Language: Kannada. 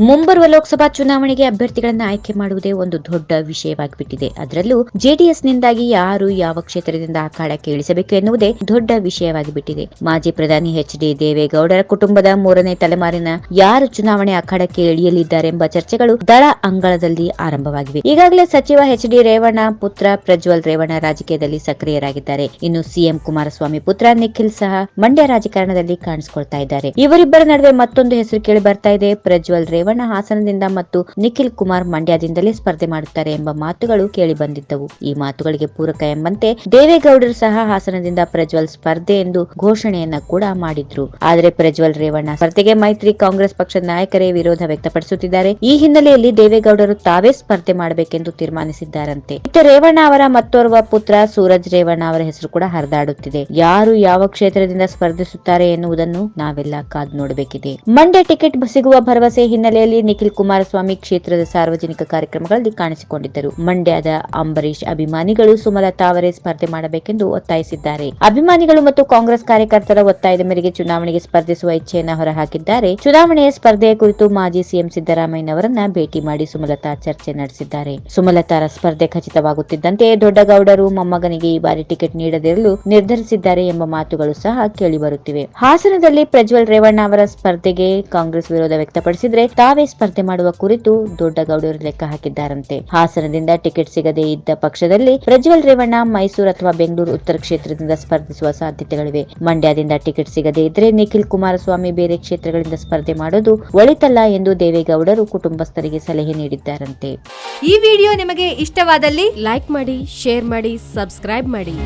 ಮುಂಬರುವ ಲೋಕಸಭಾ ಚುನಾವಣೆಗೆ ಅಭ್ಯರ್ಥಿಗಳನ್ನು ಆಯ್ಕೆ ಮಾಡುವುದೇ ಒಂದು ದೊಡ್ಡ ವಿಷಯವಾಗಿಬಿಟ್ಟಿದೆ. ಅದರಲ್ಲೂ ಜೆಡಿಎಸ್ನಿಂದಾಗಿ ಯಾರು ಯಾವ ಕ್ಷೇತ್ರದಿಂದ ಅಖಾಡಕ್ಕೆ ಇಳಿಸಬೇಕು ಎನ್ನುವುದೇ ದೊಡ್ಡ ವಿಷಯವಾಗಿಬಿಟ್ಟಿದೆ. ಮಾಜಿ ಪ್ರಧಾನಿ ಎಚ್.ಡಿ. ದೇವೇಗೌಡರ ಕುಟುಂಬದ 3ನೇ ತಲೆಮಾರಿನ ಯಾರು ಚುನಾವಣೆ ಅಖಾಡಕ್ಕೆ ಇಳಿಯಲಿದ್ದಾರೆಂಬ ಚರ್ಚೆಗಳು ದಳ ಅಂಗಳದಲ್ಲಿ ಆರಂಭವಾಗಿವೆ. ಈಗಾಗಲೇ ಸಚಿವ ಎಚ್.ಡಿ. ರೇವಣ್ಣ ಪುತ್ರ ಪ್ರಜ್ವಲ್ ರೇವಣ್ಣ ರಾಜಕೀಯದಲ್ಲಿ ಸಕ್ರಿಯರಾಗಿದ್ದಾರೆ. ಇನ್ನು ಸಿಎಂ ಕುಮಾರಸ್ವಾಮಿ ಪುತ್ರ ನಿಖಿಲ್ ಸಹ ಮಂಡ್ಯ ರಾಜಕಾರಣದಲ್ಲಿ ಕಾಣಿಸಿಕೊಳ್ತಾ ಇದ್ದಾರೆ. ಇವರಿಬ್ಬರ ನಡುವೆ ಮತ್ತೊಂದು ಹೆಸರು ಕೇಳಿ ಬರ್ತಾ ಇದೆ. ಪ್ರಜ್ವಲ್ ರೇವಣ್ಣ ಹಾಸನದಿಂದ ಮತ್ತು ನಿಖಿಲ್ ಕುಮಾರ್ ಮಂಡ್ಯದಿಂದಲೇ ಸ್ಪರ್ಧೆ ಮಾಡುತ್ತಾರೆ ಎಂಬ ಮಾತುಗಳು ಕೇಳಿ ಬಂದಿದ್ದವು. ಈ ಮಾತುಗಳಿಗೆ ಪೂರಕ ಎಂಬಂತೆ ದೇವೇಗೌಡರು ಸಹ ಹಾಸನದಿಂದ ಪ್ರಜ್ವಲ್ ಸ್ಪರ್ಧೆ ಎಂದು ಘೋಷಣೆಯನ್ನ ಕೂಡ ಮಾಡಿದ್ರು. ಆದರೆ ಪ್ರಜ್ವಲ್ ರೇವಣ್ಣ ಸ್ಪರ್ಧೆಗೆ ಮೈತ್ರಿ ಕಾಂಗ್ರೆಸ್ ಪಕ್ಷದ ನಾಯಕರೇ ವಿರೋಧ ವ್ಯಕ್ತಪಡಿಸುತ್ತಿದ್ದಾರೆ. ಈ ಹಿನ್ನೆಲೆಯಲ್ಲಿ ದೇವೇಗೌಡರು ತಾವೇ ಸ್ಪರ್ಧೆ ಮಾಡಬೇಕೆಂದು ತೀರ್ಮಾನಿಸಿದ್ದಾರಂತೆ. ಇತ್ತ ರೇವಣ್ಣ ಅವರ ಮತ್ತೋರ್ವ ಪುತ್ರ ಸೂರಜ್ ರೇವಣ್ಣ ಅವರ ಹೆಸರು ಕೂಡ ಹರಿದಾಡುತ್ತಿದೆ. ಯಾರು ಯಾವ ಕ್ಷೇತ್ರದಿಂದ ಸ್ಪರ್ಧಿಸುತ್ತಾರೆ ಎನ್ನುವುದನ್ನು ನಾವೆಲ್ಲ ಕಾದು ನೋಡಬೇಕಿದೆ. ಮಂಡ್ಯ ಟಿಕೆಟ್ ಸಿಗುವ ಭರವಸೆ ಹಿನ್ನೆಲೆಯಲ್ಲಿ ನಿಖಿಲ್ ಕುಮಾರಸ್ವಾಮಿ ಕ್ಷೇತ್ರದ ಸಾರ್ವಜನಿಕ ಕಾರ್ಯಕ್ರಮಗಳಲ್ಲಿ ಕಾಣಿಸಿಕೊಂಡಿದ್ದರು. ಮಂಡ್ಯದ ಅಂಬರೀಶ್ ಅಭಿಮಾನಿಗಳು ಸುಮಲತಾ ಅವರೇ ಸ್ಪರ್ಧೆ ಮಾಡಬೇಕೆಂದು ಒತ್ತಾಯಿಸಿದ್ದಾರೆ. ಅಭಿಮಾನಿಗಳು ಮತ್ತು ಕಾಂಗ್ರೆಸ್ ಕಾರ್ಯಕರ್ತರ ಒತ್ತಾಯದ ಮೇರೆಗೆ ಚುನಾವಣೆಗೆ ಸ್ಪರ್ಧಿಸುವ ಇಚ್ಛೆಯನ್ನು ಹೊರಹಾಕಿದ್ದಾರೆ. ಚುನಾವಣೆಯ ಸ್ಪರ್ಧೆಯ ಕುರಿತು ಮಾಜಿ ಸಿಎಂ ಸಿದ್ದರಾಮಯ್ಯನವರನ್ನ ಭೇಟಿ ಮಾಡಿ ಸುಮಲತಾ ಚರ್ಚೆ ನಡೆಸಿದ್ದಾರೆ. ಸುಮಲತಾರ ಸ್ಪರ್ಧೆ ಖಚಿತವಾಗುತ್ತಿದ್ದಂತೆ ದೊಡ್ಡಗೌಡರು ಮೊಮ್ಮಗನಿಗೆ ಈ ಬಾರಿ ಟಿಕೆಟ್ ನೀಡದಿರಲು ನಿರ್ಧರಿಸಿದ್ದಾರೆ ಎಂಬ ಮಾತುಗಳು ಸಹ ಕೇಳಿಬರುತ್ತಿವೆ. ಹಾಸನದಲ್ಲಿ ಪ್ರಜ್ವಲ್ ರೇವಣ್ಣ ಅವರ ಸ್ಪರ್ಧೆಗೆ ಕಾಂಗ್ರೆಸ್ ವಿರೋಧ ವ್ಯಕ್ತಪಡಿಸಿದ್ರೆ ತಾವೇ ಸ್ಪರ್ಧೆ ಮಾಡುವ ಕುರಿತು ದೊಡ್ಡಗೌಡರು ಲೆಕ್ಕ ಹಾಕಿದ್ದಾರಂತೆ. ಹಾಸನದಿಂದ ಟಿಕೆಟ್ ಸಿಗದೇ ಇದ್ದ ಪಕ್ಷದಲ್ಲಿ ಪ್ರಜ್ವಲ್ ರೇವಣ್ಣ ಮೈಸೂರು ಅಥವಾ ಬೆಂಗಳೂರು ಉತ್ತರ ಕ್ಷೇತ್ರದಿಂದ ಸ್ಪರ್ಧಿಸುವ ಸಾಧ್ಯತೆಗಳಿವೆ. ಮಂಡ್ಯದಿಂದ ಟಿಕೆಟ್ ಸಿಗದೇ ಇದ್ರೆ ನಿಖಿಲ್ ಕುಮಾರಸ್ವಾಮಿ ಬೇರೆ ಕ್ಷೇತ್ರಗಳಿಂದ ಸ್ಪರ್ಧೆ ಮಾಡೋದು ಒಳಿತಲ್ಲ ಎಂದು ದೇವೇಗೌಡರು ಕುಟುಂಬಸ್ಥರಿಗೆ ಸಲಹೆ ನೀಡಿದ್ದಾರಂತೆ. ಈ ವಿಡಿಯೋ ನಿಮಗೆ ಇಷ್ಟವಾದಲ್ಲಿ ಲೈಕ್ ಮಾಡಿ, ಶೇರ್ ಮಾಡಿ, ಸಬ್ಸ್ಕ್ರೈಬ್ ಮಾಡಿ.